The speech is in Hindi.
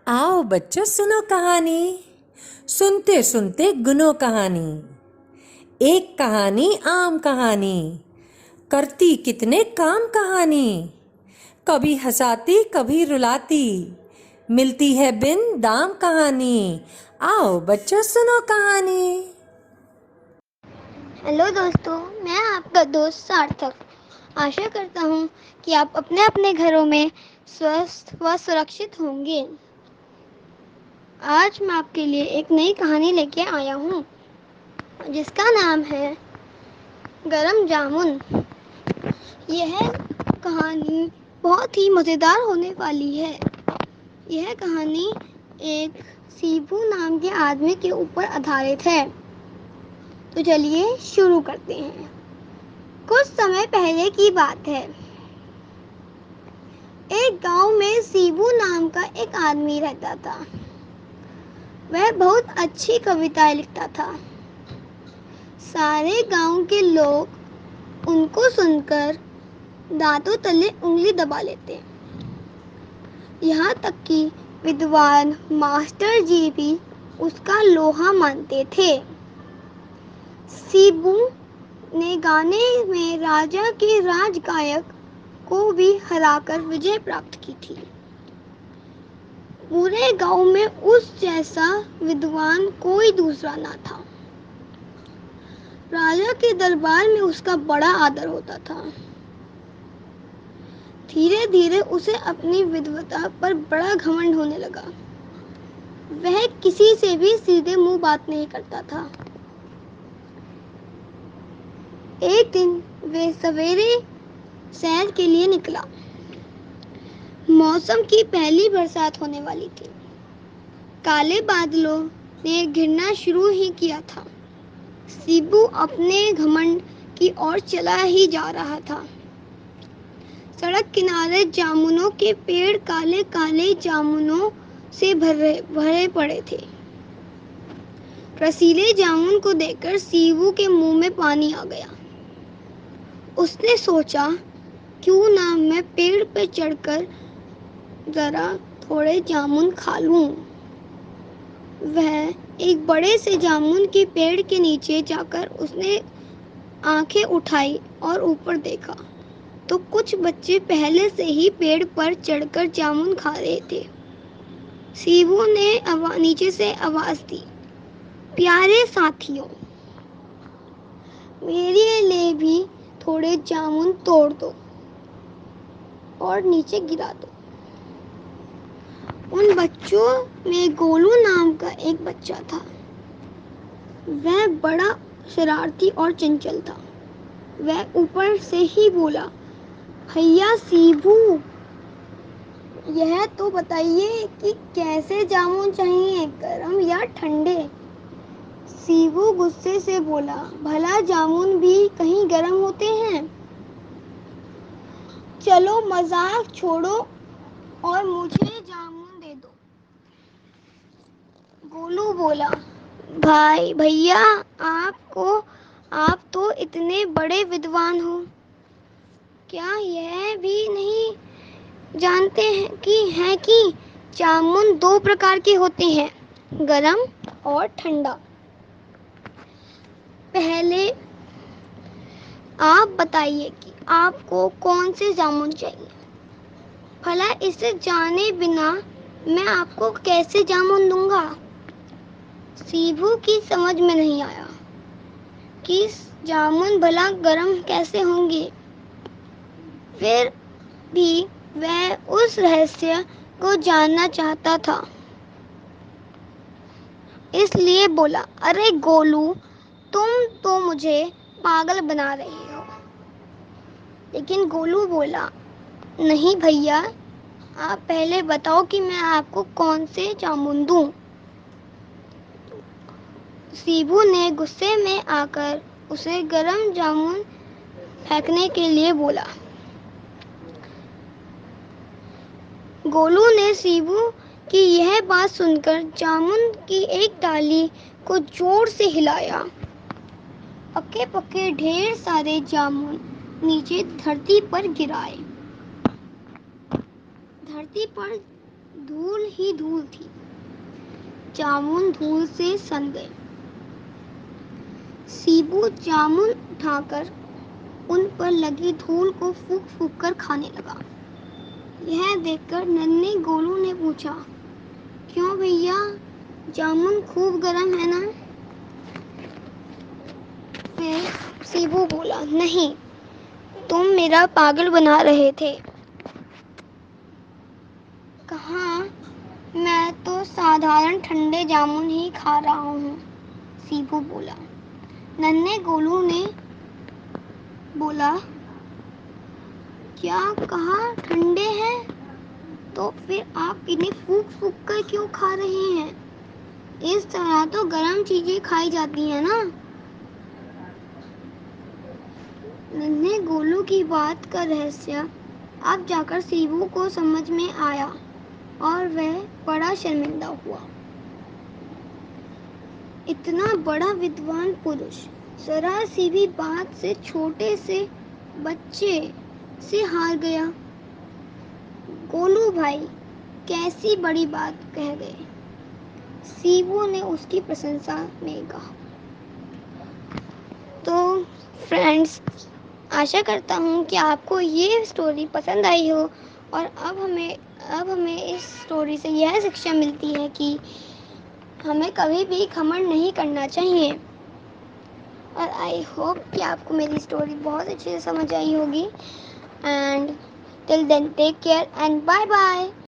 आओ बच्चों सुनो कहानी। सुनते सुनते गुनो कहानी। एक कहानी आम कहानी, करती कितने काम कहानी। कभी हंसाती कभी रुलाती, मिलती है बिन दाम कहानी। आओ बच्चों सुनो कहानी। हेलो दोस्तों, मैं आपका दोस्त सार्थक। आशा करता हूँ कि आप अपने अपने घरों में स्वस्थ व सुरक्षित होंगे। आज मैं आपके लिए एक नई कहानी लेके आया हूँ जिसका नाम है गरम जामुन। यह कहानी बहुत ही मज़ेदार होने वाली है। यह कहानी एक सीबू नाम के आदमी के ऊपर आधारित है। तो चलिए शुरू करते हैं। कुछ समय पहले की बात है। एक गांव में सीबू नाम का एक आदमी रहता था। वह बहुत अच्छी कविताएं लिखता था। सारे गांव के लोग उनको सुनकर दांतों तले उंगली दबा लेते। यहाँ तक कि विद्वान मास्टर जी भी उसका लोहा मानते थे। सीबू ने गाने में राजा के राजगायक को भी हराकर विजय प्राप्त की थी। पूरे गांव में उस जैसा विद्वान कोई दूसरा ना था। राजा के दरबार में उसका बड़ा आदर होता था। धीरे धीरे उसे अपनी विद्वता पर बड़ा घमंड होने लगा। वह किसी से भी सीधे मुंह बात नहीं करता था। एक दिन वे सवेरे सैर के लिए निकला। मौसम की पहली बरसात होने वाली थी। काले बादलों ने घिरना शुरू ही किया था। सीबू अपने घमंड की ओर चला ही जा रहा था। सड़क किनारे जामुनों के पेड़ काले काले जामुनों से भरे पड़े थे। रसीले जामुन को देखकर सीबू के मुंह में पानी आ गया। उसने सोचा, क्यों ना मैं पेड़ पर चढ़कर जरा थोड़े जामुन खा लूं। वह एक बड़े से जामुन के पेड़ के नीचे जाकर उसने आंखें उठाई और ऊपर देखा तो कुछ बच्चे पहले से ही पेड़ पर चढ़कर जामुन खा रहे थे। सीबू ने नीचे से आवाज दी, प्यारे साथियों, मेरे लिए भी थोड़े जामुन तोड़ दो और नीचे गिरा दो। उन बच्चों में गोलू नाम का एक बच्चा था। वह बड़ा शरारती और चंचल था। वह ऊपर से ही बोला, भैया सीबू, यह तो बताइए कि कैसे जामुन चाहिए, गरम या ठंडे। सीबू गुस्से से बोला, भला जामुन भी कहीं गरम होते हैं। चलो मजाक छोड़ो और मुझे जामुन दे दो। गोलू बोला, भाई भैया, आप तो इतने बड़े विद्वान हो, क्या यह भी नहीं जानते हैं कि जामुन दो प्रकार के होते हैं, गरम और ठंडा। पहले आप बताइए कि आपको कौन से जामुन चाहिए। भला इसे जाने बिना मैं आपको कैसे जामुन दूंगा। सीबू की समझ में नहीं आया कि जामुन भला गरम कैसे होंगे। फिर भी वह उस रहस्य को जानना चाहता था, इसलिए बोला, अरे गोलू, तुम तो मुझे पागल बना रही हो। लेकिन गोलू बोला, नहीं भैया, आप पहले बताओ कि मैं आपको कौन से जामुन दूं। सीबू ने गुस्से में आकर उसे गरम जामुन फेंकने के लिए बोला। गोलू ने सीबू की यह बात सुनकर जामुन की एक डाली को जोर से हिलाया। पके पके ढेर सारे जामुन नीचे धरती पर गिराए। धरती पर धूल ही धूल थी। जामुन धूल से सन गए। सीबू जामुन उठाकर उन पर लगी धूल को फूंक फूंक कर खाने लगा। यह देखकर नन्हे गोलू ने पूछा, क्यों भैया, जामुन खूब गर्म है ना? फिर सीबू बोला, नहीं, तुम मेरा पागल बना रहे थे। कहा, मैं तो साधारण ठंडे जामुन ही खा रहा हूँ, सीबू बोला। नन्हे गोलू ने बोला, क्या कहा, ठंडे हैं? तो फिर आप इन्हें फूंक फूंक कर क्यों खा रहे हैं? इस तरह तो गर्म चीजें खाई जाती हैं ना। नन्हे गोलू की बात का रहस्य अब जाकर सीबू को समझ में आया और वह बड़ा शर्मिंदा हुआ। इतना बड़ा विद्वान पुरुष जरा सी भी बात से छोटे से बच्चे से हार गया। गोलू भाई कैसी बड़ी बात कह गए, सीबू ने उसकी प्रशंसा में कहा। तो फ्रेंड्स, आशा करता हूँ कि आपको ये स्टोरी पसंद आई हो और अब हमें इस स्टोरी से यह शिक्षा मिलती है कि हमें कभी भी घमंड नहीं करना चाहिए। और आई होप कि आपको मेरी स्टोरी बहुत अच्छे से समझ आई होगी। And till then take care and bye bye.